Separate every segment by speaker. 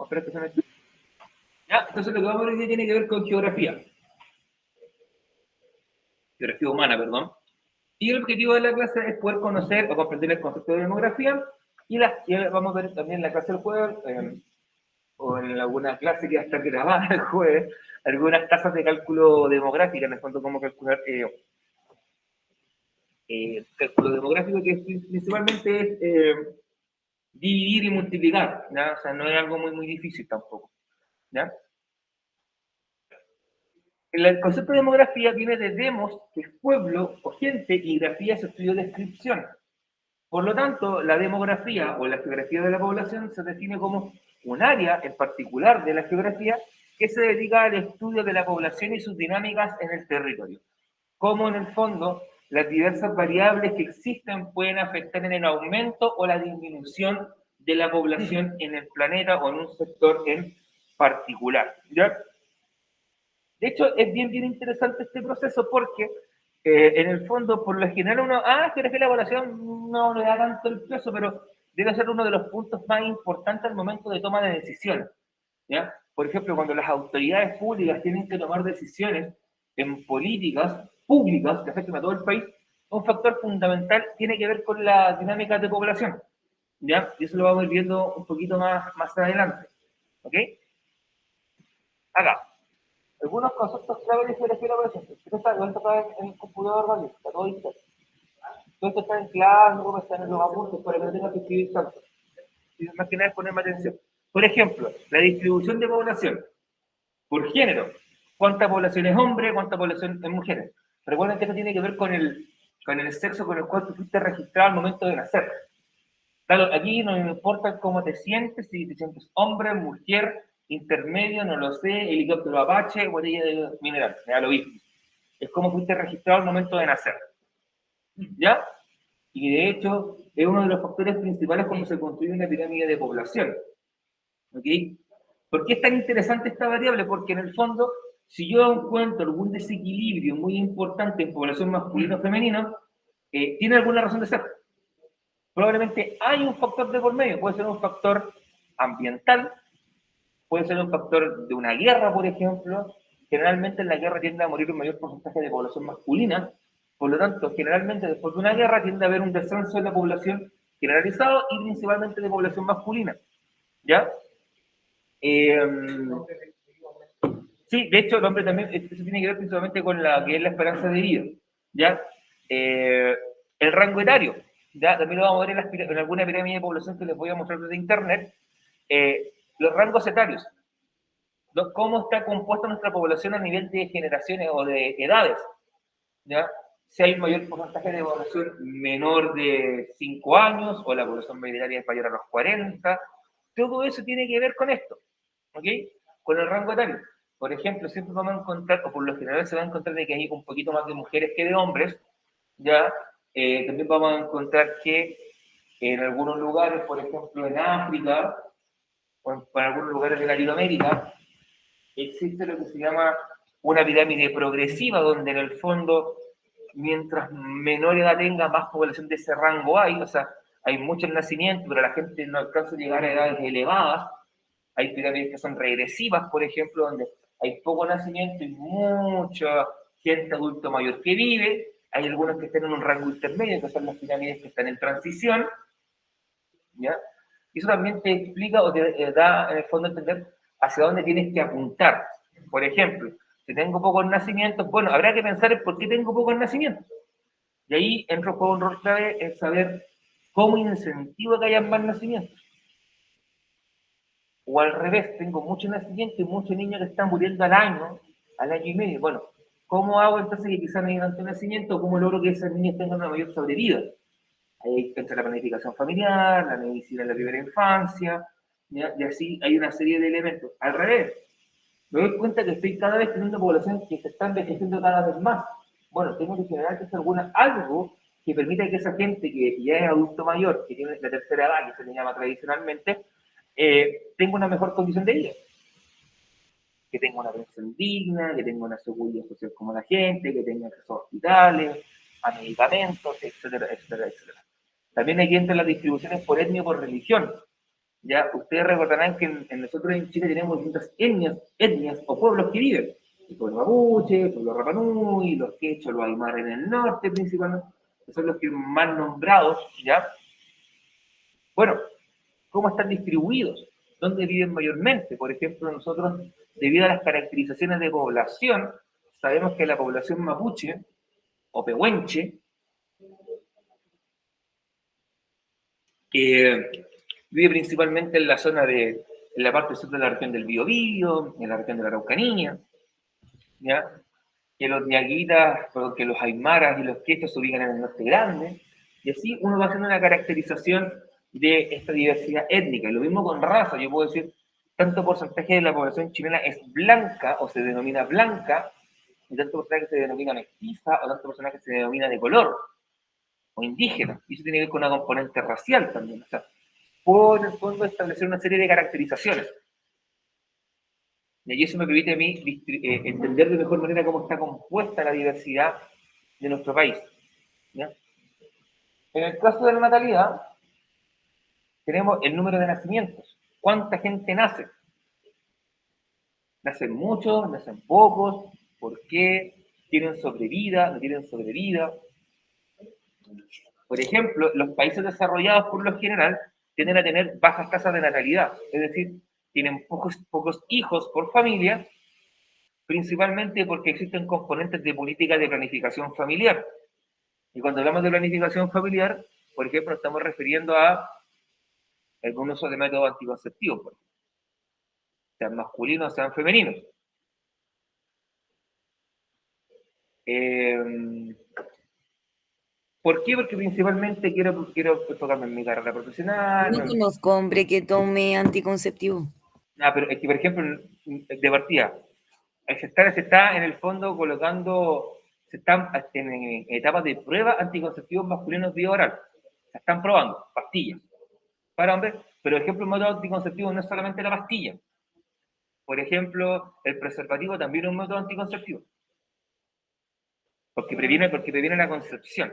Speaker 1: conferencias. ¿Ya? Entonces lo que vamos a ver hoy día tiene que ver con geografía. Geografía humana, perdón. Y el objetivo de la clase es poder conocer o comprender el concepto de demografía y vamos a ver también en la clase del jueves o en alguna clase que va a estar grabada el jueves, algunas tasas de cálculo demográfico, en el fondo cómo calcular cálculo demográfico, que principalmente es dividir y multiplicar, ¿ya? O sea, no es algo muy difícil tampoco, ¿ya? El concepto de demografía viene de demos, que es pueblo o gente, y grafía es estudio de descripción. Por lo tanto, la demografía o la geografía de la población se define como un área en particular de la geografía que se dedica al estudio de la población y sus dinámicas en el territorio. Cómo en el fondo las diversas variables que existen pueden afectar en el aumento o la disminución de la población en el planeta o en un sector en particular, ¿ya? De hecho, es bien interesante este proceso porque en el fondo, por lo general, uno, geografía de la población no le da tanto el peso, pero debe ser uno de los puntos más importantes al momento de toma de decisiones, ¿ya? Por ejemplo, cuando las autoridades públicas tienen que tomar decisiones en políticas públicas que afecten a todo el país, un factor fundamental tiene que ver con las dinámicas de población, ¿ya? Y eso lo vamos a ir viendo un poquito más adelante, ¿ok? Acá. Algunos conceptos clave de geografía de la población. Esto está en el computador, ¿vale? Está todo digital. Todo esto está en Classroom, está en los apuntes, para que no tengas que escribir tanto. Y más que nada es ponerme atención. Por ejemplo, la distribución de población por género. ¿Cuánta población es hombre? ¿Cuánta población es mujer? Recuerden que esto tiene que ver con el sexo con el cual tú fuiste registrado al momento de nacer. Claro, aquí no me importa cómo te sientes, si te sientes hombre, mujer, intermedio, no lo sé, helicóptero Apache, botella de mineral, me da lo mismo. Es como fuiste registrado al momento de nacer. ¿Ya? Y de hecho, es uno de los factores principales cuando se construye una pirámide de población. ¿Ok? ¿Por qué es tan interesante esta variable? Porque en el fondo, si yo encuentro algún desequilibrio muy importante en población masculina o femenina, tiene alguna razón de ser. Probablemente hay un factor de por medio, puede ser un factor ambiental, puede ser un factor de una guerra, por ejemplo. Generalmente en la guerra tiende a morir un mayor porcentaje de población masculina, por lo tanto, generalmente después de una guerra tiende a haber un descenso de la población generalizado y principalmente de población masculina, ¿ya? Sí, de hecho el hombre también, eso tiene que ver principalmente con la que es la esperanza de vida, ¿ya? El rango etario, ¿ya? También lo vamos a ver en alguna pirámide de población que les voy a mostrar desde internet. Los rangos etarios, cómo está compuesta nuestra población a nivel de generaciones o de edades, ¿ya? Si hay un mayor porcentaje de población menor de 5 años o la población media es mayor a los 40, todo eso tiene que ver con esto, ¿ok? Con el rango etario. Por ejemplo, siempre vamos a encontrar, o por lo general se va a encontrar de que hay un poquito más de mujeres que de hombres, ¿ya? También vamos a encontrar que en algunos lugares, por ejemplo en África, o en algunos lugares de Latinoamérica, existe lo que se llama una pirámide progresiva, donde en el fondo, mientras menor edad tenga, más población de ese rango hay, o sea, hay muchos nacimientos, pero la gente no alcanza a llegar a edades elevadas. Hay pirámides que son regresivas, por ejemplo, donde hay poco nacimiento y mucha gente adulto mayor que vive. Hay algunos que están en un rango intermedio, que son las pirámides que están en transición, ¿ya? Y eso también te explica o te da, en el fondo, a entender hacia dónde tienes que apuntar. Por ejemplo, si tengo pocos nacimientos, bueno, habrá que pensar en por qué tengo pocos nacimientos. Y ahí entra un rol clave en saber cómo incentivo que hayan más nacimientos. O al revés, tengo muchos nacimientos y muchos niños que están muriendo al año y medio. Bueno, ¿cómo hago entonces que quizás no haya tanto nacimiento? ¿Cómo logro que esos niños tengan una mayor sobrevida? Ahí entra la planificación familiar, la medicina en la primera infancia, ¿ya? Y así hay una serie de elementos. Al revés, me doy cuenta que estoy cada vez teniendo población que se está envejeciendo cada vez más. Bueno, tengo que generar que algo que permita que esa gente que ya es adulto mayor, que tiene la tercera edad, que se le llama tradicionalmente, tenga una mejor condición de vida. Que tenga una pensión digna, que tenga una seguridad social como la gente, que tenga acceso a hospitales, a medicamentos, etcétera, etcétera, etcétera. También aquí entran las distribuciones por etnia y por religión, Ya, ustedes recordarán que nosotros en Chile tenemos distintas etnias o pueblos que viven. El pueblo mapuche, el pueblo rapanui, los quechos, los aymara en el norte principalmente, que son los que más nombrados, ¿ya? Bueno, ¿cómo están distribuidos? ¿Dónde viven mayormente? Por ejemplo, nosotros, debido a las caracterizaciones de población, sabemos que la población mapuche o pehuenche vive principalmente en la zona en la parte sur de la región del Biobío, en la región de la Araucanía, ¿ya? Que los ñaguitas, que los aymaras y los quechos se ubican en el norte grande, y así uno va haciendo una caracterización de esta diversidad étnica. Y lo mismo con raza, yo puedo decir, tanto porcentaje de la población chilena es blanca o se denomina blanca, y tanto porcentaje se denomina mestiza, o tanto porcentaje se denomina de color, o indígena. Y eso tiene que ver con una componente racial también. O sea, puedo en el fondo establecer una serie de caracterizaciones. Y eso me permite a mí entender de mejor manera cómo está compuesta la diversidad de nuestro país. ¿Ya? En el caso de la natalidad, tenemos el número de nacimientos. ¿Cuánta gente nace? ¿Nacen muchos? ¿Nacen pocos? ¿Por qué? ¿Tienen sobrevida? ¿No tienen sobrevida? Por ejemplo, los países desarrollados por lo general tienden a tener bajas tasas de natalidad, es decir, tienen pocos hijos por familia, principalmente porque existen componentes de política de planificación familiar. Y cuando hablamos de planificación familiar, por ejemplo, estamos refiriendo a algún uso de métodos anticonceptivos, sean masculinos, sean femeninos. Eh, ¿Por qué? Porque principalmente quiero enfocarme en mi carrera profesional.
Speaker 2: No conozco hombre que tome anticonceptivo.
Speaker 1: Pero es que, por ejemplo, de partida, se está en el fondo colocando, se están en etapas de prueba anticonceptivos masculinos vía oral. Se están probando pastillas para hombres, pero, por ejemplo, un método anticonceptivo no es solamente la pastilla. Por ejemplo, el preservativo también es un método anticonceptivo, porque previene la concepción.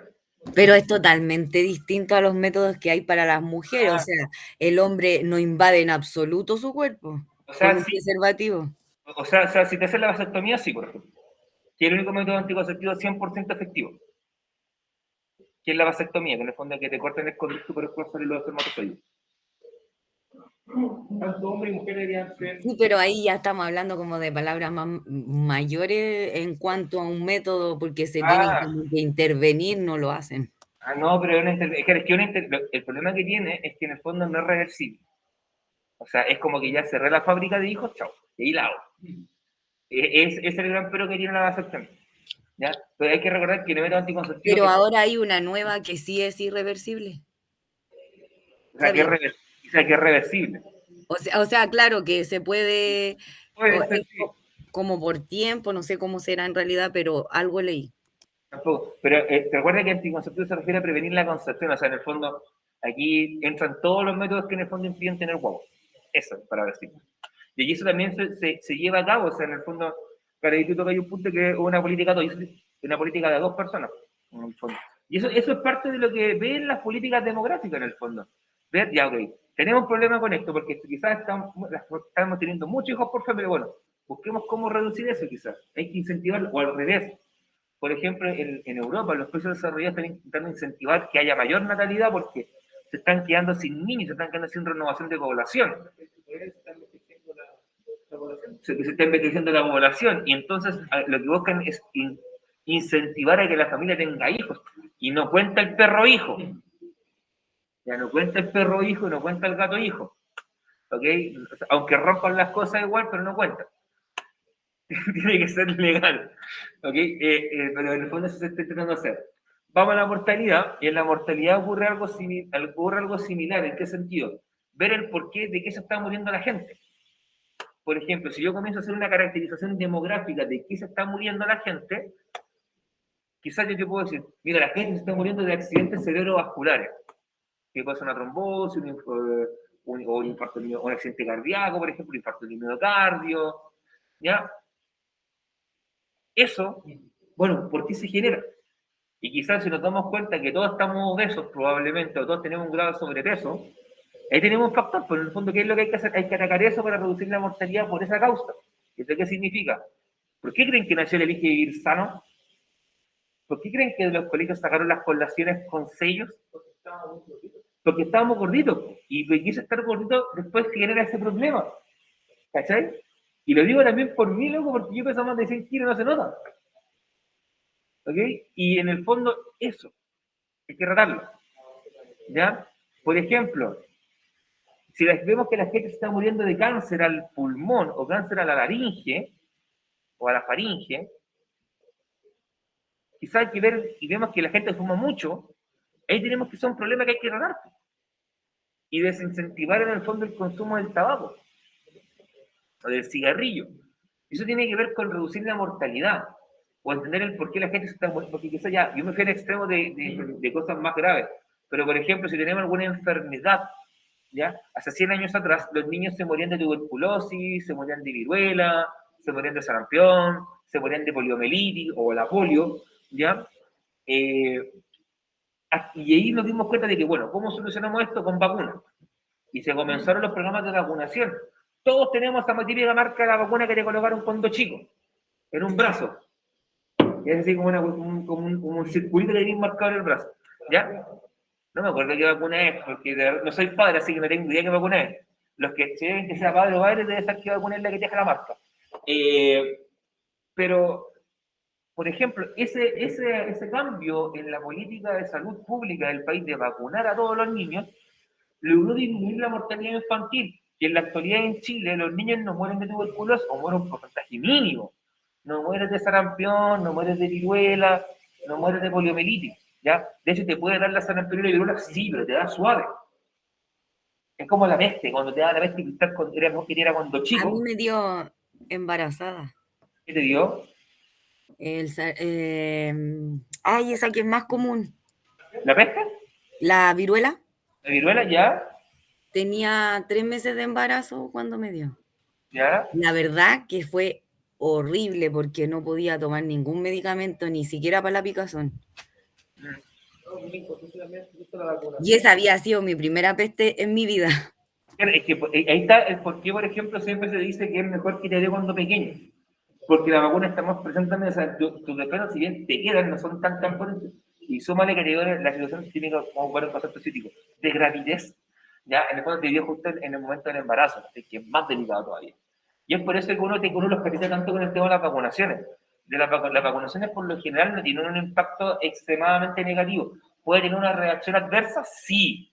Speaker 2: Pero es totalmente distinto a los métodos que hay para las mujeres. O
Speaker 1: Ah,
Speaker 2: sea, el hombre no invade en absoluto su cuerpo
Speaker 1: o
Speaker 2: con
Speaker 1: sea,
Speaker 2: un
Speaker 1: sí,
Speaker 2: preservativo.
Speaker 1: o sea, si te haces la vasectomía, sí, por ejemplo, que es el único método anticonceptivo 100% efectivo, que es la vasectomía, que en el fondo es que te cortan el conducto por el cuerpo de los espermatozoides. Tanto hombre y mujer deberían ser.
Speaker 2: Sí, pero ahí ya estamos hablando como de palabras más mayores en cuanto a un método, porque se tienen
Speaker 1: Ah,
Speaker 2: como que intervenir, no lo hacen.
Speaker 1: no, pero el problema que tiene es que en el fondo no es reversible. O sea, es como que ya cerré la fábrica de hijos, chao, y ahí la hago. Es el gran pero que tiene la vasectomía. ¿Ya? Pero hay que recordar que el método anticonceptivo
Speaker 2: Pero ahora hay una nueva que sí es irreversible.
Speaker 1: o sea,
Speaker 2: ¿Sabía?
Speaker 1: o sea, que es reversible.
Speaker 2: O sea, claro que se puede,
Speaker 1: Puede ser, sí,
Speaker 2: como por tiempo, no sé cómo será en realidad, pero algo leí.
Speaker 1: tampoco. Pero te recuerda que anticonceptivo se refiere a prevenir la concepción. O sea, en el fondo, aquí entran todos los métodos que en el fondo impiden tener huevos. Eso, para decirlo. Y aquí eso también se lleva a cabo. O sea, en el fondo, para ahí tú tocas un punto que es una política de dos personas, en el fondo. Y eso es parte de lo que ven las políticas demográficas, en el fondo. Ver, ya, ok, tenemos un problema con esto, porque quizás estamos teniendo muchos hijos por familia. Bueno, busquemos cómo reducir eso, quizás. Hay que incentivarlo, o al revés. Por ejemplo, en Europa, los países desarrollados están intentando incentivar que haya mayor natalidad porque se están quedando sin niños, se están quedando sin renovación de población. Se está envejeciendo la población y entonces lo que buscan es incentivar a que la familia tenga hijos y no cuenta el perro hijo. Ya no cuenta el perro hijo y no cuenta el gato hijo. ¿Ok? Aunque rompan las cosas igual, pero no cuenta. Tiene que ser legal. ¿Ok? Pero en el fondo eso se está intentando hacer. Vamos a la mortalidad, y en la mortalidad ocurre algo similar. ¿En qué sentido? Ver el porqué de qué se está muriendo la gente. Por ejemplo, si yo comienzo a hacer una caracterización demográfica de qué se está muriendo la gente, quizás yo te puedo decir, mira, la gente se está muriendo de accidentes cerebrovasculares, que puede ser una trombosis, un infarto, un accidente cardíaco, por ejemplo, un infarto de miocardio, ¿ya? Eso, bueno, ¿por qué se genera? Y quizás si nos damos cuenta que todos estamos obesos probablemente, o todos tenemos un grado de sobrepeso, Ahí tenemos un factor, pero en el fondo, ¿qué es lo que hay que hacer? Hay que atacar eso para reducir la mortalidad por esa causa. ¿Eso qué significa? ¿Por qué creen que Nación elige vivir sano? ¿Por qué creen que de los colegios sacaron las colaciones con sellos? Porque estábamos gorditos. Y ese estar gordito después genera ese problema. ¿Cachai? Y lo digo también por mí, loco, porque yo peso más de 100 kilos, no se nota. ¿Ok? Y en el fondo, eso, hay que tratarlo. ¿Ya? Por ejemplo, si vemos que la gente se está muriendo de cáncer al pulmón o cáncer a la laringe o a la faringe, quizá hay que ver y vemos que la gente fuma mucho, ahí tenemos que ser un problema que hay que tratar y desincentivar en el fondo el consumo del tabaco o del cigarrillo. Eso tiene que ver con reducir la mortalidad o entender el por qué la gente se está muriendo, porque quizá ya, yo me fui al extremo de cosas más graves, pero por ejemplo, si tenemos alguna enfermedad, ¿ya? Hace 100 años atrás, los niños se morían de tuberculosis, se morían de viruela, se morían de sarampión, se morían de poliomielitis o la polio, ¿ya? Y ahí nos dimos cuenta de que, bueno, ¿cómo solucionamos esto? Con vacunas. Y se comenzaron los programas de vacunación. Todos tenemos esa típica marca de la vacuna que te colocaron cuando chico, en un brazo. Y es así como, como un circulito que tenéis marcado en el brazo. ¿Ya? No me acuerdo qué vacuna es, porque no soy padre, así que no tengo idea qué vacuna es. Los que se deben que sea padre o madre deben saber qué vacuna es la que te deja la marca. Pero, por ejemplo, ese cambio en la política de salud pública del país de vacunar a todos los niños logró disminuir la mortalidad infantil. Y en la actualidad en Chile los niños no mueren de tuberculosis o mueren por porcentaje mínimo. No mueres de sarampión, no mueres de viruela, no mueres de poliomielitis. ¿Ya? De hecho, te puede dar la sarampión y la viruela, sí, pero te da suave. Es como la peste, cuando te da la peste era cuando
Speaker 2: A mí
Speaker 1: chico.
Speaker 2: me dio embarazada.
Speaker 1: ¿Qué te dio?
Speaker 2: Ay, esa que es más común.
Speaker 1: ¿La peste?
Speaker 2: La viruela.
Speaker 1: ¿La viruela? ¿Ya?
Speaker 2: Tenía 3 meses de embarazo cuando me dio.
Speaker 1: ¿Ya?
Speaker 2: La verdad que fue horrible porque no podía tomar ningún medicamento, ni siquiera para la picazón. Y esa había sido mi primera peste en mi vida.
Speaker 1: Es que ahí está el por qué, por ejemplo, siempre se dice que es mejor que te dé cuando pequeño. Porque la vacuna está más presente también, o sea, tus defensas, si bien te quedan, no son tan potentes. Y súmale que te dio la situación típica, como varios conceptos críticos, de gravidez, ya en el fondo te dio justo en el momento del embarazo, así que es más delicado todavía. Y es por eso que uno los capita tanto con el tema de las vacunaciones. Las vacunaciones por lo general no tienen un impacto extremadamente negativo. ¿Puede tener una reacción adversa? Sí,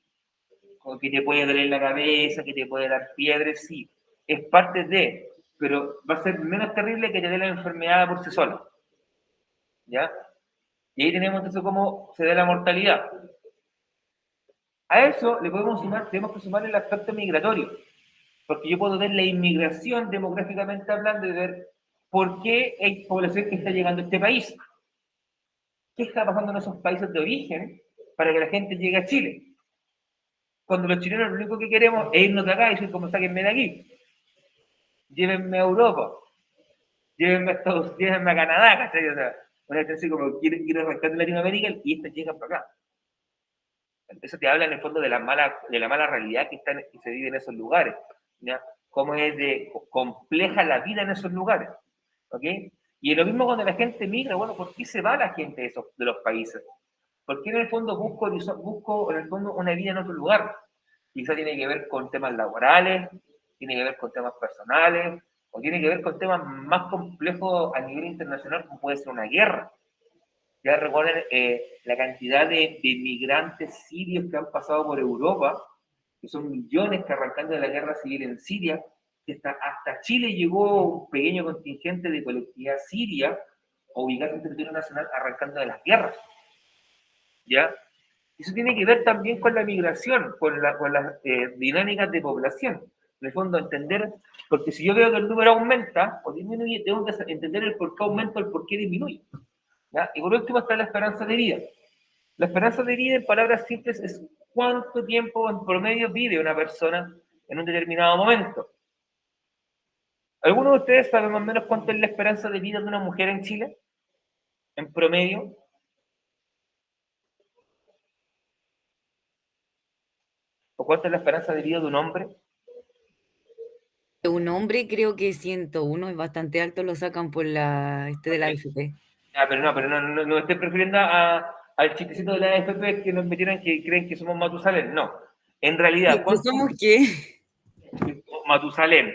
Speaker 1: que te puede doler la cabeza, que te puede dar fiebre, sí, es parte de, pero va a ser menos terrible que te dé la enfermedad por sí sola, ¿ya? Y ahí tenemos entonces cómo se da la mortalidad. A eso le tenemos que sumar el aspecto migratorio, porque yo puedo ver la inmigración demográficamente hablando y ver por qué hay población que está llegando a este país. ¿Qué está pasando en esos países de origen para que la gente llegue a Chile? Cuando los chilenos lo único que queremos es irnos de acá y decir, como sáquenme de aquí. Llévenme a Europa, llévenme a Canadá, ¿cachai? O sea, una gente así como quiere arrancar de Latinoamérica y estas llegan para acá. Eso te habla en el fondo de la mala realidad que se vive en esos lugares, ¿ya? Cómo es de compleja la vida en esos lugares, ¿ok? Y lo mismo cuando la gente migra, bueno, ¿por qué se va la gente de los países? Porque en el fondo busco en el fondo una vida en otro lugar. Quizá tiene que ver con temas laborales, tiene que ver con temas personales, o tiene que ver con temas más complejos a nivel internacional, como puede ser una guerra. Ya recuerden la cantidad de migrantes sirios que han pasado por Europa, que son millones que arrancando de la guerra civil en Siria, que hasta Chile llegó un pequeño contingente de colectividad siria ubicada en territorio nacional arrancando de las guerras. ¿Ya? Eso tiene que ver también con la migración, con las dinámicas de población. En el fondo, entender, porque si yo veo que el número aumenta o disminuye, tengo que entender el por qué aumenta o el por qué disminuye. ¿Ya? Y por último está la esperanza de vida. La esperanza de vida, en palabras simples, es cuánto tiempo en promedio vive una persona en un determinado momento. ¿Alguno de ustedes sabe más o menos cuánto es la esperanza de vida de una mujer en Chile? En promedio. ¿O ¿cuánto es la esperanza de vida de un hombre?
Speaker 2: Un hombre creo que 101 es bastante alto, lo sacan por de la
Speaker 1: Ok.
Speaker 2: AFP.
Speaker 1: Ah, pero no estoy prefiriendo al chistecito de la AFP que nos metieran que creen que somos Matusalén. No. En realidad,
Speaker 2: ¿Que
Speaker 1: ¿cuánto?
Speaker 2: somos qué?
Speaker 1: Matusalén.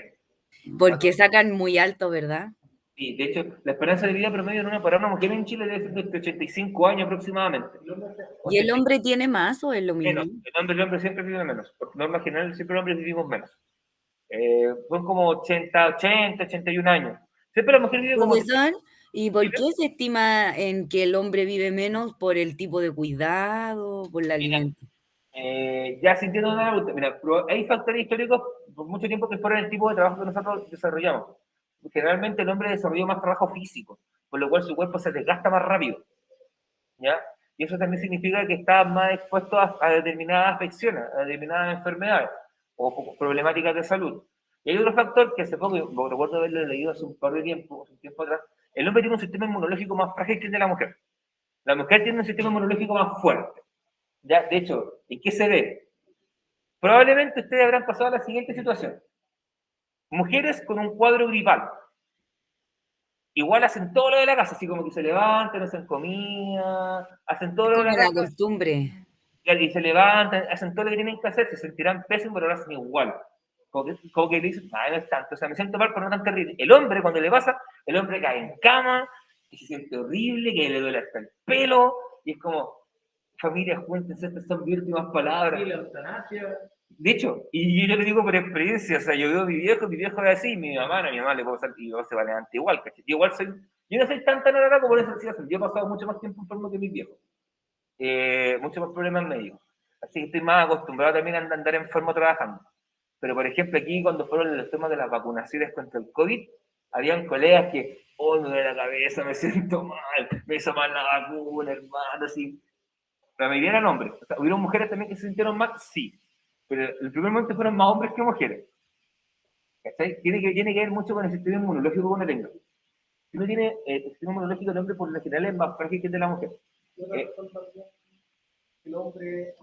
Speaker 2: Porque sacan muy alto, ¿verdad?
Speaker 1: Sí, de hecho, la esperanza de vida promedio para una mujer en Chile debe ser de 85 años aproximadamente.
Speaker 2: ¿Y el
Speaker 1: 80,
Speaker 2: hombre tiene más o es lo
Speaker 1: menos.
Speaker 2: mismo?
Speaker 1: El hombre siempre vive menos. Por norma general, siempre los hombres vivimos menos. Son como 81 años. Siempre la mujer vive como 30.
Speaker 2: Profesor, ¿y por qué se estima en que el hombre vive menos por el tipo de cuidado, por la
Speaker 1: Mira,
Speaker 2: alimentación?
Speaker 1: ya sintiendo una pregunta, mira, pero hay factores históricos por mucho tiempo que fueron el tipo de trabajo que nosotros desarrollamos. Generalmente el hombre desarrolló más trabajo físico, por lo cual su cuerpo se desgasta más rápido, ¿ya? Y eso también significa que está más expuesto a determinadas afecciones, a determinadas enfermedades o problemáticas de salud. Y hay otro factor que hace poco, recuerdo haberlo leído hace un par de tiempo, un tiempo atrás, el hombre tiene un sistema inmunológico más frágil que el de la mujer. La mujer tiene un sistema inmunológico más fuerte. ¿Ya? De hecho, ¿en qué se ve? Probablemente ustedes habrán pasado la siguiente situación. Mujeres con un cuadro gripal. Igual hacen todo lo de la casa, así como que se levantan, hacen comida, hacen todo
Speaker 2: Es
Speaker 1: lo de
Speaker 2: como
Speaker 1: la
Speaker 2: la
Speaker 1: casa,
Speaker 2: costumbre.
Speaker 1: y se levantan, hacen todo lo que tienen que hacer, se sentirán pésimos, pero lo hacen igual. Como que le dicen, no es tanto, o sea, me siento mal, pero no tan terrible. El hombre, cuando le pasa, el hombre cae en cama, y se siente horrible, que le duele hasta el pelo, y es como, familia, júntense, estas son mis últimas palabras. Y la eutanasia. De hecho, y yo le digo por experiencia, o sea, yo veo a mi viejo es así, mi mamá le puedo pasar, y yo se va a levantar igual, ¿cachai? Yo no soy tan araraco por esa situación, yo he pasado mucho más tiempo enfermo que mis viejos, mucho más problemas médicos, así que estoy más acostumbrado también a andar enfermo trabajando. Pero, por ejemplo, aquí cuando fueron los temas de las vacunaciones contra el COVID, habían colegas que, oh, me duele la cabeza, me siento mal, me hizo mal la vacuna, hermano, así. La mayoría eran hombres. O sea, ¿hubieron mujeres también que se sintieron mal? Sí. Pero el primer momento fueron más hombres que mujeres. ¿Cachai? Tiene que ver mucho con el sistema inmunológico que uno tenga. Si uno tiene el sistema inmunológico del hombre, por lo general es más frágil que el de la mujer. El hombre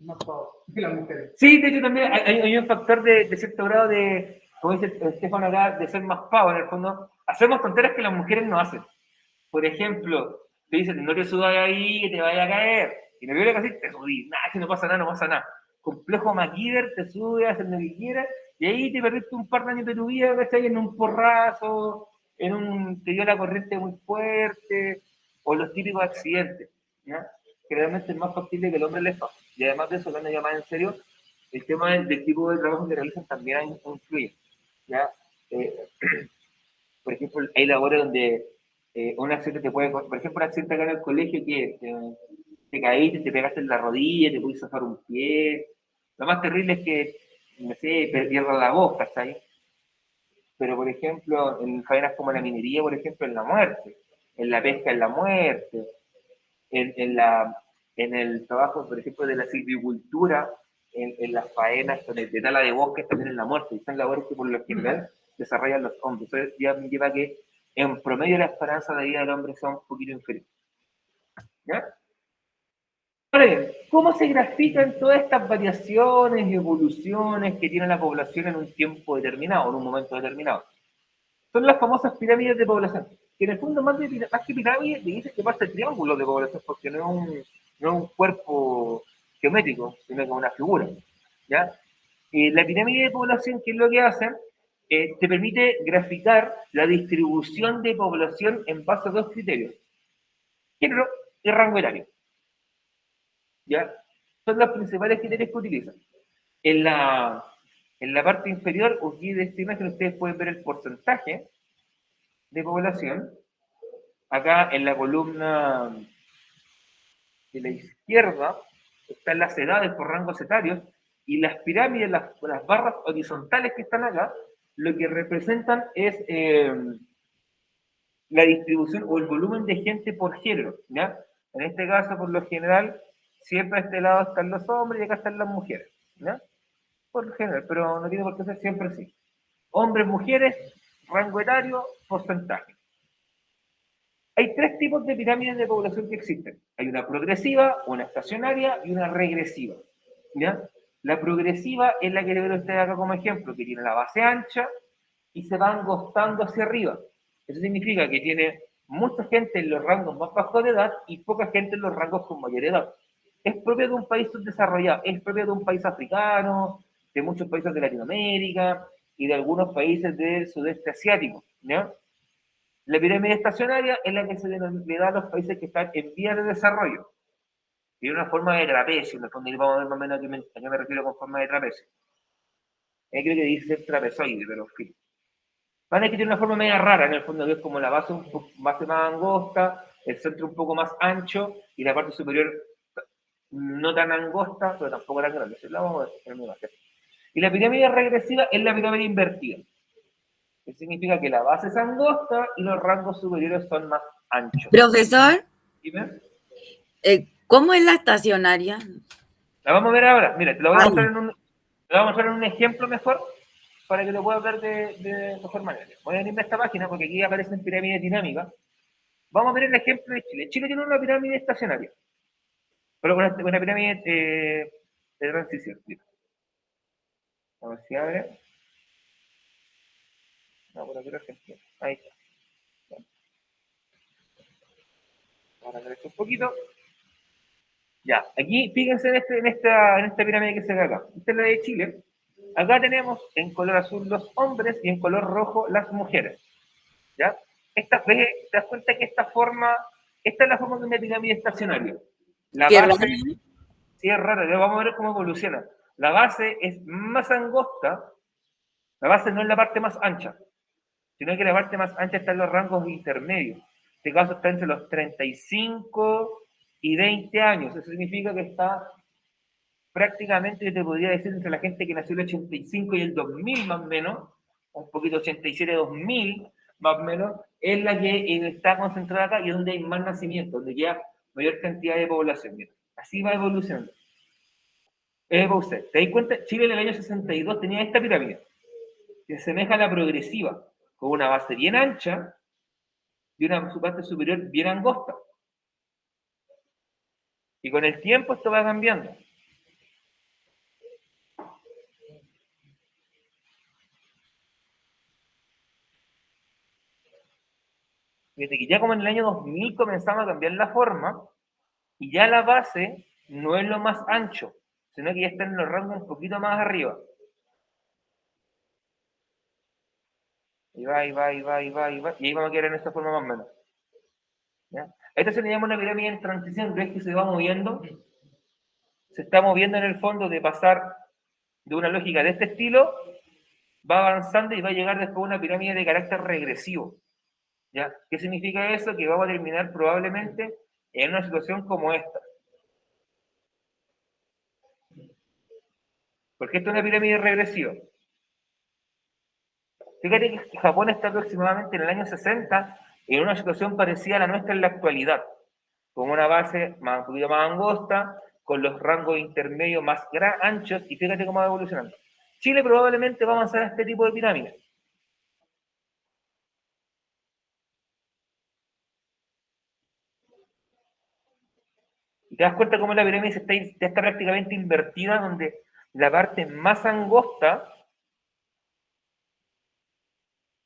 Speaker 1: más pavo que las mujeres. Sí, de hecho también hay un factor de cierto grado de, como dice Estefano acá, de ser más pavo en el fondo. Hacemos tonteras que las mujeres no hacen. Por ejemplo, te dicen, no te subas ahí, que te vaya a caer. Y lo primero que haces, te subís. Nada, que no pasa nada, no pasa nada. Complejo MacGyver, te subes, haces lo que quieras, y ahí te perdiste un par de años de tu vida, ¿cachai? En un porrazo, te dio la corriente muy fuerte, o los típicos accidentes, ¿ya? Que realmente es más factible que el hombre les pase. Y además de eso, hablando ya más en serio, el tema del tipo de trabajo que realizan también influye, ¿ya? Eh, por ejemplo, hay labores donde un accidente te puede, por ejemplo, un accidente acá en el colegio que te caíste, te pegaste en la rodilla, te pudiste zafar un pie. Lo más terrible es que, no sé, pierdas la voz, ¿cachai? Pero, por ejemplo, en faenas como la minería, por ejemplo, en la muerte, en la pesca, en la muerte, en el trabajo, por ejemplo, de la silvicultura, en las faenas de tala de bosques, también en la muerte. Y son labores que por lo general desarrollan los hombres. Eso ya me lleva a que en promedio la esperanza de vida del hombre sea un poquito inferior. ¿Ya? Ahora bien, ¿cómo se grafican todas estas variaciones y evoluciones que tiene la población en un tiempo determinado, en un momento determinado? Son las famosas pirámides de población, que en el fondo más que pirámides le dicen que pasa el triángulo de población, porque no es un cuerpo geométrico, sino que una figura. ¿Ya? La pirámide de población, ¿qué es lo que hacen? Te permite graficar la distribución de población en base a dos criterios, género y rango etario. ¿Ya? Son los principales criterios que utilizan. En la, en la parte inferior, aquí de esta imagen ustedes pueden ver el porcentaje de población. Acá en la columna de la izquierda están las edades por rangos etarios y las pirámides, las barras horizontales que están acá, lo que representan es la distribución o el volumen de gente por género, ¿ya? En este caso, por lo general, siempre a este lado están los hombres y acá están las mujeres, ¿ya? Por lo general, pero no tiene por qué ser siempre así. Hombres, mujeres, rango etario, porcentaje. Hay tres tipos de pirámides de población que existen. Hay una progresiva, una estacionaria y una regresiva. ¿ya? La progresiva es la que le veo a usted acá como ejemplo, que tiene la base ancha y se va angostando hacia arriba. Eso significa que tiene mucha gente en los rangos más bajos de edad y poca gente en los rangos con mayor edad. Es propio de un país subdesarrollado, es propio de un país africano, de muchos países de Latinoamérica y de algunos países del sudeste asiático, ¿ya? La pirámide estacionaria es la que se le da a los países que están en vías de desarrollo. Tiene una forma de trapecio, en el fondo, y vamos a ver más o menos a qué me refiero con forma de trapecio. Creo que dice trapezoide, pero en fin. Van a que tiene una forma media rara, en el fondo, que es como la base, base más angosta, el centro un poco más ancho y la parte superior no tan angosta, pero tampoco tan grande. La vamos a ver en mi imagen. Y la pirámide regresiva es la pirámide invertida, que significa que la base es angosta y los rangos superiores son más anchos.
Speaker 2: Profesor,
Speaker 1: ¿Dime?
Speaker 2: ¿Cómo es la estacionaria?
Speaker 1: La vamos a ver ahora. Mira, te lo voy a
Speaker 2: Ay,
Speaker 1: mostrar en un ejemplo mejor para que lo puedas ver de mejor manera. Voy a irme a esta página porque aquí aparecen pirámides dinámicas. Vamos a ver el ejemplo de Chile. Chile tiene una pirámide estacionaria, pero una pirámide de transición. Mira. A ver si abre. No, por aquí Argentina. Ahí está. Ahora crece un poquito. Ya, aquí fíjense en esta pirámide que se ve acá. Esta es la de Chile. Acá tenemos en color azul los hombres y en color rojo las mujeres. ¿Ya? ¿Te das cuenta que esta es la forma de una pirámide estacionaria? La
Speaker 2: qué raro.
Speaker 1: base, sí es rara, vamos a ver cómo evoluciona. La base es más angosta, la base no es la parte más ancha, sino que la parte más ancha está en los rangos intermedios. En este caso está entre los 35 y 20 años. Eso significa que está prácticamente, yo te podría decir, entre la gente que nació en el 85 y el 2000 más o menos, un poquito 87, 2000 más o menos, es la que está concentrada acá y es donde hay más nacimiento, donde queda mayor cantidad de población. Mira, así va evolucionando. Usted, ¿te das cuenta? Chile en el año 62 tenía esta pirámide, que se asemeja a la progresiva, con una base bien ancha y una parte superior bien angosta. Y con el tiempo esto va cambiando. Fíjate que ya como en el año 2000 comenzamos a cambiar la forma, y ya la base no es lo más ancho, sino que ya está en los rangos un poquito más arriba. Y va, y va, y va, y va, y va. Y ahí vamos a quedar en esa forma más o menos. ¿Ya? Esta se le llama una pirámide en transición, ves que se va moviendo, se está moviendo en el fondo de pasar de una lógica de este estilo, va avanzando y va a llegar después a una pirámide de carácter regresivo. ¿Ya? ¿Qué significa eso? Que vamos a terminar probablemente en una situación como esta. Porque esto es una pirámide regresiva. Fíjate que Japón está aproximadamente en el año 60 en una situación parecida a la nuestra en la actualidad, con una base un poquito más angosta, con los rangos intermedios más anchos, y fíjate cómo va evolucionando. Chile probablemente va a avanzar a este tipo de pirámide. Y te das cuenta cómo la pirámide ya está prácticamente invertida, donde la parte más angosta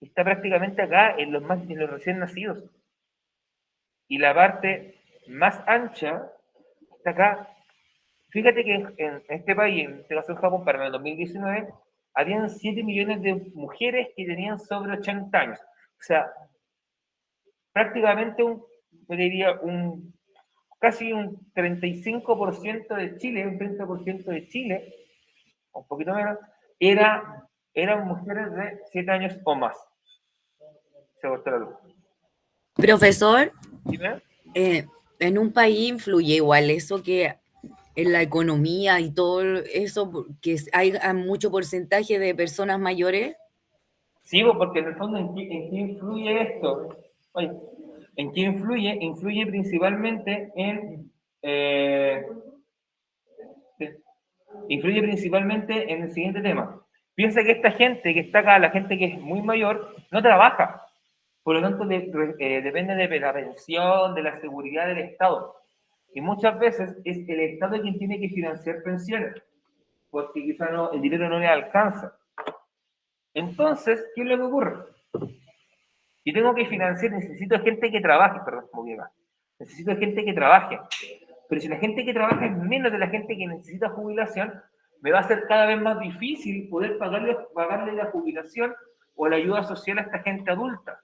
Speaker 1: está prácticamente acá en los recién nacidos. Y la parte más ancha está acá. Fíjate que en este país, en este caso en Japón, para el 2019, habían 7 millones de mujeres que tenían sobre 80 años. O sea, prácticamente yo diría, casi un 35% de Chile, un 30% de Chile, un poquito menos, eran mujeres de 7 años o más. Se cortó la luz.
Speaker 2: Profesor,
Speaker 1: ¿Dime?
Speaker 2: en un país influye igual eso que en la economía y todo eso, que hay mucho porcentaje de personas mayores.
Speaker 1: Sí, porque en el fondo, ¿en qué influye esto? Oye, ¿en qué influye? Influye principalmente influye principalmente en el siguiente tema. Piensa que esta gente que está acá, la gente que es muy mayor, no trabaja. Por lo tanto, depende de la pensión, de la seguridad del Estado. Y muchas veces es el Estado quien tiene que financiar pensiones. porque quizás no, el dinero no le alcanza. Entonces, ¿qué es lo que ocurre? Yo tengo que financiar, necesito gente que trabaje, perdón, muy bien, necesito gente que trabaje. Pero si la gente que trabaja es menos de la gente que necesita jubilación, me va a ser cada vez más difícil poder pagarle la jubilación o la ayuda social a esta gente adulta.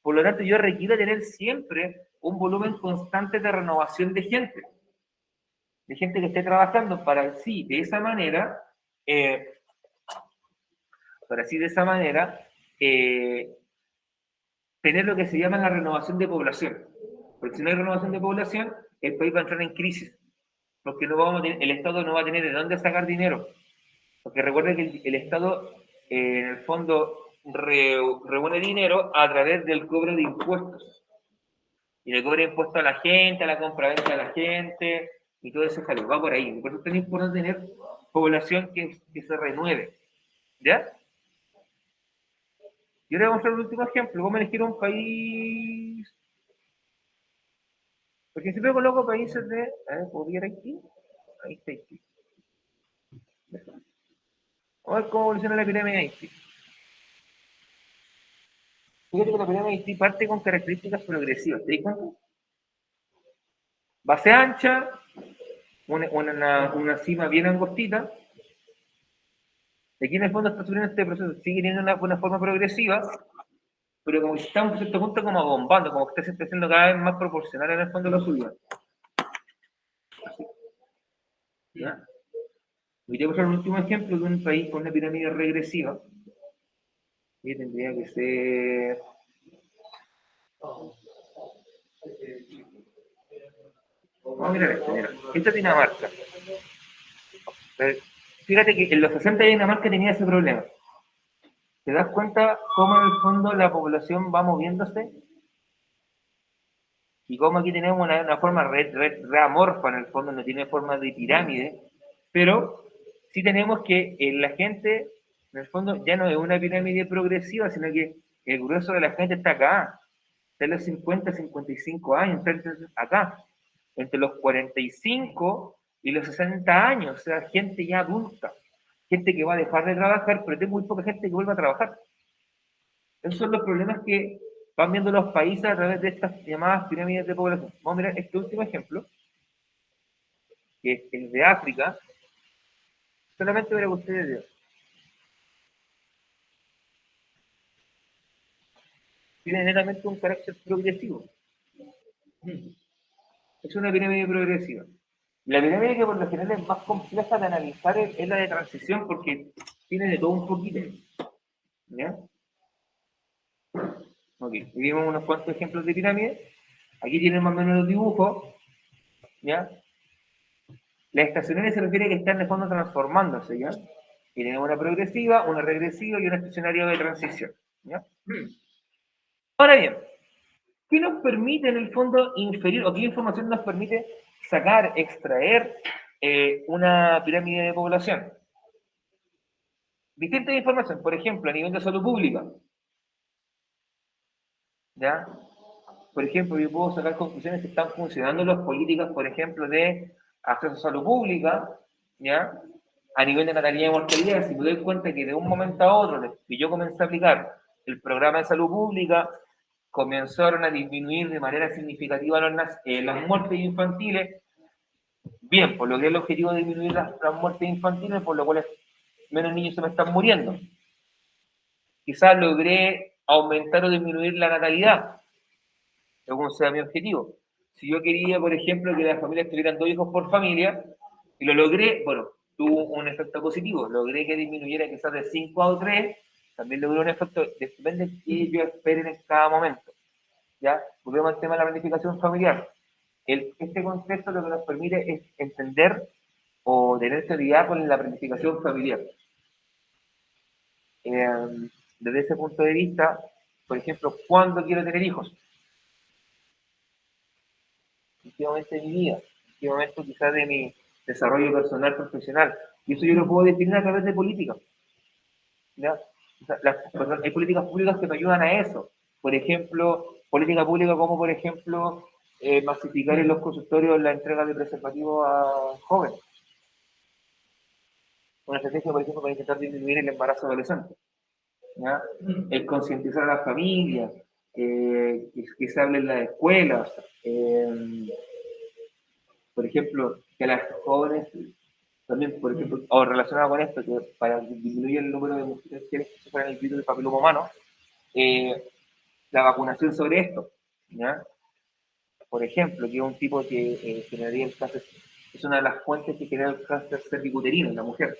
Speaker 1: Por lo tanto, yo requiero tener siempre un volumen constante de renovación de gente que esté trabajando para así, de esa manera, eh, para así de esa manera, eh, tener lo que se llama la renovación de población. Porque si no hay renovación de población, el país va a entrar en crisis. Porque no vamos a tener, el Estado no va a tener de dónde sacar dinero. Porque recuerden que el Estado, en el fondo, reúne dinero a través del cobro de impuestos. Y le cobra impuestos a la gente, a la compra-venta de la gente, y todo ese jaleo. Va por ahí. Por eso es tan importante tener población que se renueve. ¿Ya? Y ahora vamos a hacer un último ejemplo. Vamos a elegir un país. Porque siempre coloco países de. A ver, ¿puedo ver aquí? Ahí está Haití. Vamos a ver cómo evoluciona la pirámide de Haití. Fíjate que la pirámide de Haití parte con características progresivas. ¿Te das cuenta? Base ancha, una cima bien angostita. Aquí en el fondo está subiendo este proceso. Sigue teniendo una forma progresiva, pero como que está en un cierto punto como bombando, como que está siendo cada vez más proporcional en el fondo de la subida. Así. ¿Ya? Voy a mostrar un último ejemplo de un país con una pirámide regresiva. Y tendría que ser. Vamos a mirar esto, mira. Esta es Dinamarca. Fíjate que en los 60 Dinamarca tenía ese problema. ¿Te das cuenta cómo en el fondo la población va moviéndose? Y cómo aquí tenemos una forma re amorfa, en el fondo no tiene forma de pirámide, pero sí tenemos que la gente, en el fondo, ya no es una pirámide progresiva, sino que el grueso de la gente está acá, está en los 50, 55 años, está acá, entre los 45 y los 60 años, o sea, gente ya adulta, gente que va a dejar de trabajar, pero hay muy poca gente que vuelva a trabajar. Esos son los problemas que van viendo los países a través de estas llamadas pirámides de población. Vamos a mirar este último ejemplo, que es el de África, solamente para que ustedes vean. Tiene netamente un carácter progresivo. Es una pirámide progresiva. La pirámide que por lo general es más compleja de analizar es la de transición porque tiene de todo un poquito. ¿Ya? Ok, vimos unos cuantos ejemplos de pirámide. Aquí tienen más o menos los dibujos. ¿Ya? Las estacionarias se refiere a que están de fondo transformándose, ¿ya? Tienen una progresiva, una regresiva y un estacionario de transición, ¿ya? Ahora bien, ¿qué nos permite en el fondo inferir o qué información nos permite sacar, extraer una pirámide de población? Distintas información, por ejemplo, a nivel de salud pública, ¿ya? Por ejemplo, yo puedo sacar conclusiones si están funcionando las políticas, por ejemplo, de acceso a salud pública, ¿ya? A nivel de natalidad y mortalidad, si me doy cuenta que de un momento a otro, que yo comencé a aplicar el programa de salud pública, comenzaron a disminuir de manera significativa las muertes infantiles, bien, pues logré el objetivo de disminuir las muertes infantiles, por lo cual menos niños se me están muriendo. Quizás logré aumentar o disminuir la natalidad, según sea mi objetivo. Si yo quería, por ejemplo, que las familias tuvieran 2 hijos por familia, y lo logré, bueno, tuvo un efecto positivo. Logré que disminuyera quizás de 5 a 3, también logré un efecto, depende de qué yo esperen en cada momento. ¿Ya? Volvemos al tema de la planificación familiar. Este concepto lo que nos permite es entender o tener claridad con la planificación familiar. Desde ese punto de vista, por ejemplo, ¿cuándo quiero tener hijos? ¿En qué momento de mi vida? ¿En qué momento quizás de mi desarrollo personal, profesional? Y eso yo lo puedo definir a través de políticas. ¿Ya? O sea, hay políticas públicas que me ayudan a eso. Por ejemplo, política pública como, por ejemplo, masificar en los consultorios la entrega de preservativos a jóvenes. una estrategia, por ejemplo, para intentar disminuir el embarazo adolescente. ¿Ya? El concientizar a la familia, que se hable en las escuelas, por ejemplo, que a las jóvenes también, por ejemplo, o relacionado con esto, que para disminuir el número de mujeres que sufren el virus del papiloma humano, la vacunación sobre esto, ¿ya? Por ejemplo, que es un tipo que generaría el cáncer, es una de las fuentes que genera el cáncer cervicuterino en la mujer,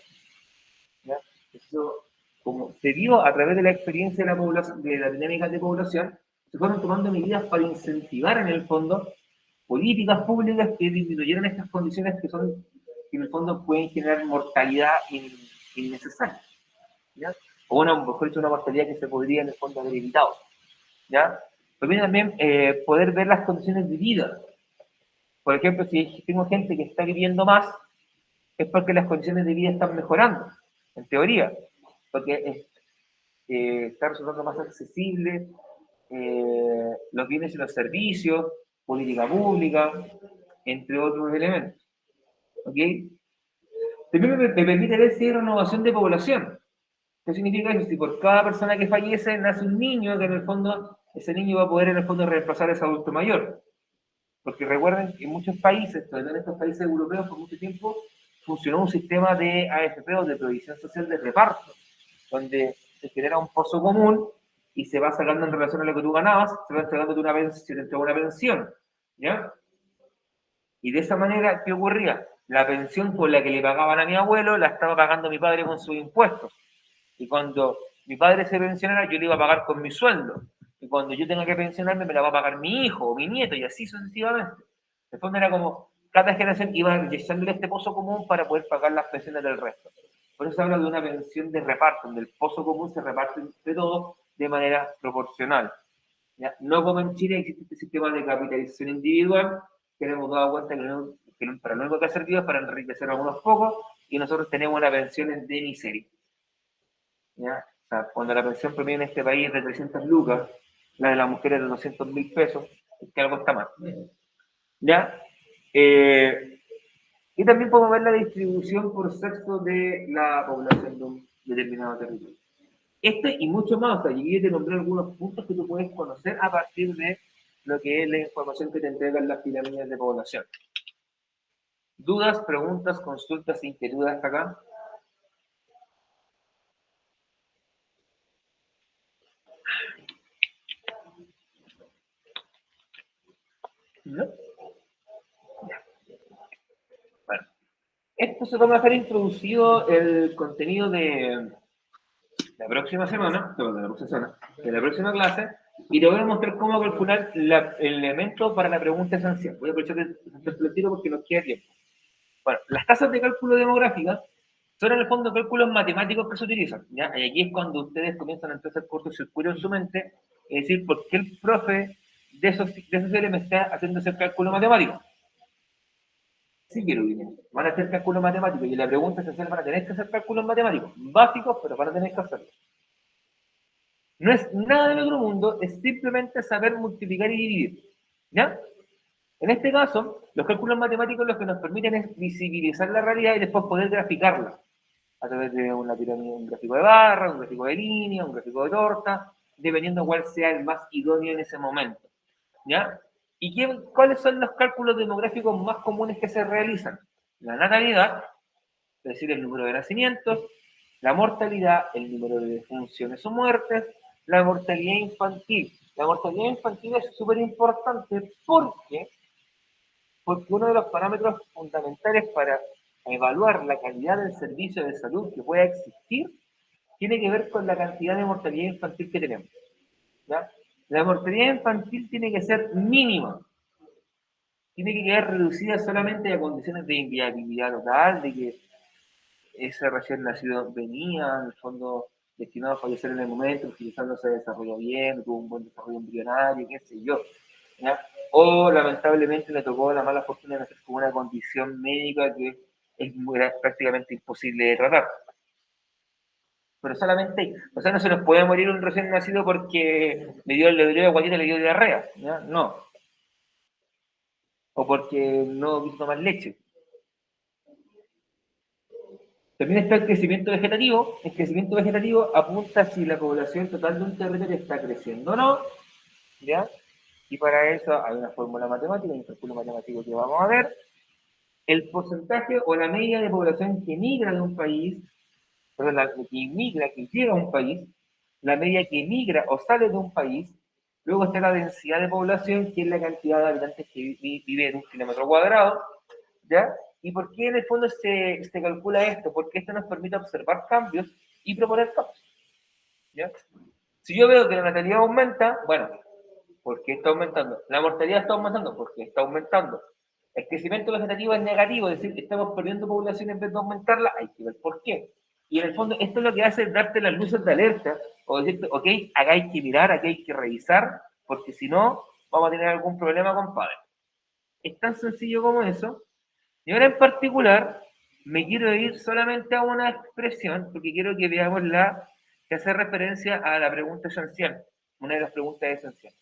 Speaker 1: ¿ya? Eso, como se vio a través de la experiencia de la población, de la dinámica de población, se fueron tomando medidas para incentivar en el fondo políticas públicas que disminuyeran estas condiciones que en el fondo pueden generar mortalidad innecesaria, ¿ya? O una, mejor dicho, una mortalidad que se podría en el fondo haber evitado, ¿ya? También poder ver las condiciones de vida. Por ejemplo, si tengo gente que está viviendo más, es porque las condiciones de vida están mejorando, en teoría, porque está resultando más accesible los bienes y los servicios, política pública, entre otros elementos. ¿Ok? También me permite ver si hay renovación de población. ¿Qué significa eso? Si por cada persona que fallece nace un niño, que en el fondo ese niño va a poder en el fondo reemplazar a ese adulto mayor. Porque recuerden que en muchos países, sobre todo en estos países europeos, por mucho tiempo funcionó un sistema de AFP o de provisión social de reparto, donde se genera un pozo común y se va sacando en relación a lo que tú ganabas, se va entregando una pensión, se te entrega una pensión, ¿ya? Y de esa manera, ¿qué ocurría? La pensión con la que le pagaban a mi abuelo la estaba pagando mi padre con sus impuestos. Y cuando mi padre se pensionara, yo le iba a pagar con mi sueldo. Y cuando yo tenga que pensionarme, me la va a pagar mi hijo o mi nieto, y así sucesivamente. De fondo era como, cada generación iba echándole este pozo común para poder pagar las pensiones del resto. Por eso se habla de una pensión de reparto, donde el pozo común se reparte entre todos de manera proporcional. ¿Ya? No como en Chile existe este sistema de capitalización individual, que hemos dado cuenta que para lo único que ha servido es para enriquecer a unos pocos, y nosotros tenemos una pensión de miseria. ¿Ya? O sea, cuando la pensión promedio en este país es de 300 lucas, la de las mujeres es de 200.000 pesos, es que algo está mal. ¿Ya? Y también podemos ver la distribución por sexo de la población de un determinado territorio. Este y mucho más, o sea, llegué a nombrar algunos puntos que tú puedes conocer a partir de lo que es la información que te entregan las pirámides de población. ¿Dudas, preguntas, consultas, inquietudes hasta acá? ¿No? Bueno, esto se va a dejar introducido el contenido de la próxima semana, de la próxima clase, y te voy a mostrar cómo calcular el elemento para la pregunta esencial. Voy a aprovechar que te lo tiro porque nos queda tiempo. Bueno, las tasas de cálculo demográfica son en el fondo cálculos matemáticos que se utilizan, ¿ya? Y aquí es cuando ustedes comienzan a hacer cortocircuito en su mente, es decir, ¿por qué el profe de esos me está haciendo ese cálculo matemático? Sí quiero dinero. Van a hacer cálculos matemáticos y la pregunta esencial, van a tener que hacer cálculos matemáticos básicos, pero van a tener que hacerlo. No es nada del otro mundo, es simplemente saber multiplicar y dividir, ¿ya? En este caso, los cálculos matemáticos lo que nos permiten es visibilizar la realidad y después poder graficarla a través de una pirámide, un gráfico de barra, un gráfico de línea, un gráfico de torta, dependiendo cuál sea el más idóneo en ese momento, ¿ya? ¿Y cuáles son los cálculos demográficos más comunes que se realizan? La natalidad, es decir, el número de nacimientos, la mortalidad, el número de defunciones o muertes, la mortalidad infantil. La mortalidad infantil es súper importante porque uno de los parámetros fundamentales para evaluar la calidad del servicio de salud que pueda existir tiene que ver con la cantidad de mortalidad infantil que tenemos, ¿ya? La mortalidad infantil tiene que ser mínima, tiene que quedar reducida solamente a condiciones de inviabilidad total, de que ese recién nacido venía, en el fondo, destinado a fallecer en el momento, utilizándose se desarrolló bien, tuvo un buen desarrollo embrionario, qué sé yo, ¿ya? O lamentablemente le tocó la mala fortuna de nacer con una condición médica que era prácticamente imposible de tratar. Pero solamente, o sea, no se nos puede morir un recién nacido porque le dio guatita, le dio diarrea, ¿ya? No. O porque no quiso tomar leche. También está el crecimiento vegetativo. El crecimiento vegetativo apunta si la población total de un territorio está creciendo o no, ¿ya? Y para eso hay una fórmula matemática, un cálculo matemático que vamos a ver. El porcentaje o la media de población que migra de un país, perdón, la que migra, que llega a un país, la media que migra o sale de un país, luego está la densidad de población, que es la cantidad de habitantes que vive en un kilómetro cuadrado, ¿ya? ¿Y por qué en el fondo se calcula esto? Porque esto nos permite observar cambios y proponer cambios, ¿ya? Si yo veo que la natalidad aumenta, bueno, ¿por qué está aumentando? La mortalidad está aumentando, ¿por qué está aumentando? El crecimiento vegetativo es negativo, es decir, que estamos perdiendo población en vez de aumentarla, hay que ver por qué. Y en el fondo, esto es lo que hace darte las luces de alerta, o decirte, ok, acá hay que mirar, acá hay que revisar, porque si no, vamos a tener algún problema, compadre. Es tan sencillo como eso. Y ahora en particular, me quiero ir solamente a una expresión, porque quiero que veamos la que hace referencia a la pregunta esencial, una de las preguntas esenciales,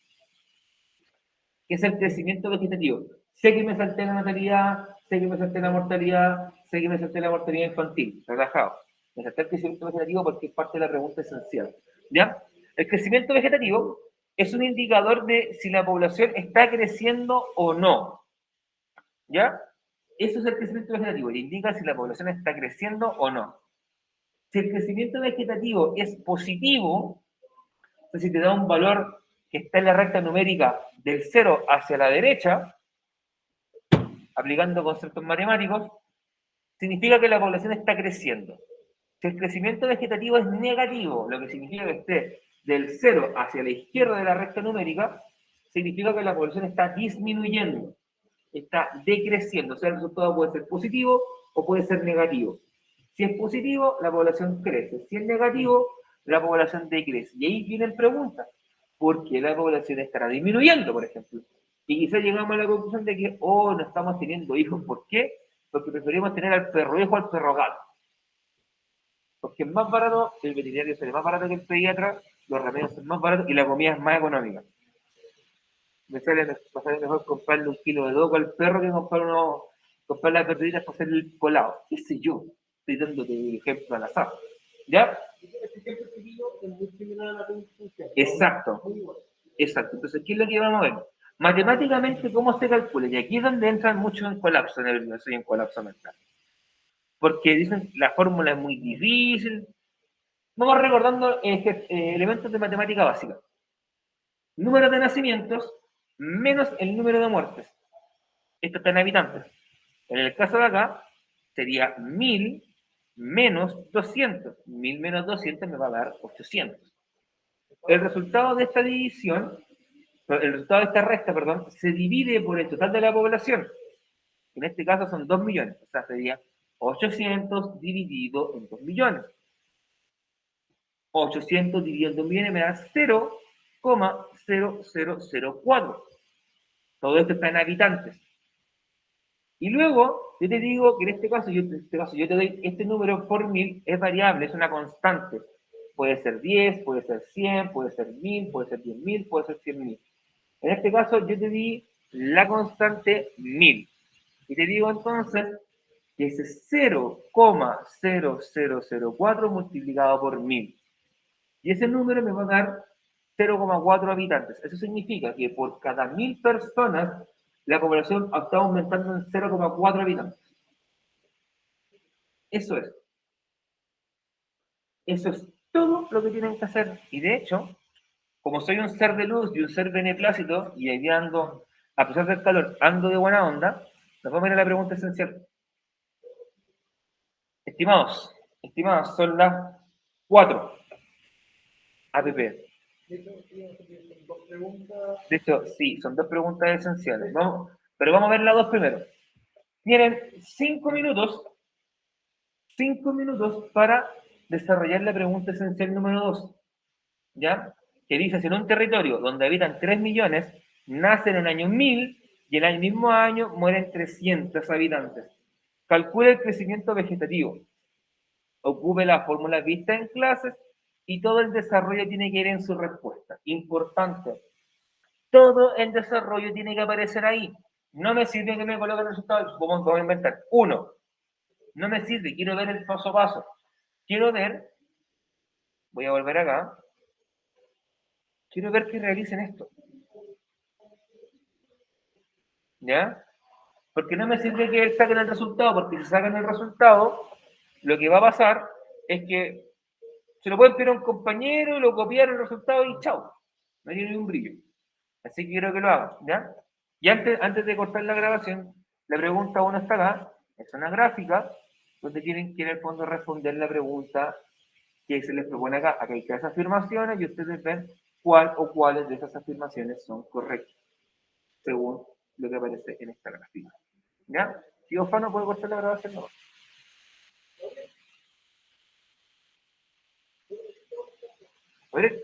Speaker 1: que es el crecimiento vegetativo. Sé que me salté la natalidad, sé que me salté la mortalidad, sé que me salté la mortalidad infantil, relajado. Me salté el crecimiento vegetativo porque es parte de la pregunta esencial. ¿Ya? El crecimiento vegetativo es un indicador de si la población está creciendo o no. ¿Ya? Eso es el crecimiento vegetativo, le indica si la población está creciendo o no. Si el crecimiento vegetativo es positivo, es decir, te da un valor que está en la recta numérica del 0 hacia la derecha, aplicando conceptos matemáticos, significa que la población está creciendo. Si el crecimiento vegetativo es negativo, lo que significa que esté del 0 hacia la izquierda de la recta numérica, significa que la población está disminuyendo, está decreciendo. O sea, el resultado puede ser positivo o puede ser negativo. Si es positivo, la población crece. Si es negativo, la población decrece. Y ahí vienen preguntas. ¿Por qué la población estará disminuyendo, por ejemplo? Y quizás llegamos a la conclusión de que, oh, no estamos teniendo hijos. ¿Por qué? Porque preferimos tener al perro hijo al perro gato. Porque es más barato, el veterinario sale más barato que el pediatra, los remedios son más baratos y la comida es más económica. Me sale mejor comprarle un kilo de doco al perro que comprar las verduritas para hacer el colado. ¿Qué sé yo? Estoy dándote ejemplo al azar. ¿Ya? Exacto. Exacto. Entonces, ¿qué es lo que vamos a ver? Matemáticamente, ¿cómo se calcula? Y aquí es donde entran muchos en colapso nervioso y en colapso mental. Porque dicen la fórmula es muy difícil. Vamos recordando elementos de matemática básica. Número de nacimientos menos el número de muertes. Esto está en habitantes. En el caso de acá, sería 1000 menos 200. 1000 menos 200 me va a dar 800. El resultado de esta división, el resultado de esta resta, perdón, se divide por el total de la población. En este caso son 2 millones. O sea, sería 800 dividido en 2 millones. 800 dividido en 2 millones me da 0,0004. Todo esto está en habitantes. Y luego, yo te digo que en este caso, yo te doy este número por 1000, es variable, es una constante. Puede ser 10, puede ser 100, puede ser 1000, puede ser 10.000, puede ser 100.000. En este caso, yo te di la constante 1000. Y te digo entonces que ese 0,0004 multiplicado por 1000. Y ese número me va a dar 0,4 habitantes. Eso significa que por cada 1000 personas, la población está aumentando en 0,4 habitantes. Eso es. Eso es todo lo que tienen que hacer. Y de hecho, como soy un ser de luz y un ser beneplácito, y ahí ando, a pesar del calor, ando de buena onda, nos vamos a ir a la pregunta esencial. Estimados, son las 4 APP. De hecho, sí, son dos preguntas esenciales. Pero vamos a ver las dos primero. Tienen 5 minutos para desarrollar la pregunta esencial número 2, ¿ya? Que dice, si en un territorio donde habitan 3 millones, nacen en el año 1000 y en el mismo año mueren 300 habitantes. Calcula el crecimiento vegetativo. Ocupe la fórmula vista en clases y todo el desarrollo tiene que ir en su respuesta. Importante, todo el desarrollo tiene que aparecer ahí. No me sirve que me coloquen resultados, vamos a inventar. 1. No me sirve, quiero ver el paso a paso. Quiero ver, voy a volver acá, quiero ver que realicen esto. ¿Ya? Porque no me sirve que saquen el resultado, porque si sacan el resultado, lo que va a pasar es que se lo pueden pedir a un compañero y lo copiar el resultado y chao. No tiene ningún brillo. Así que quiero que lo hagan, ¿ya? Y antes de cortar la grabación, la pregunta 1 está acá, es una gráfica, donde tienen que en el fondo responder la pregunta que se les propone acá. Acá hay tres afirmaciones y ustedes ven cuál o cuáles de esas afirmaciones son correctas, según lo que aparece en esta gráfica. ¿Ya? Si Ofa no puede cortar la grabación, no. A ver,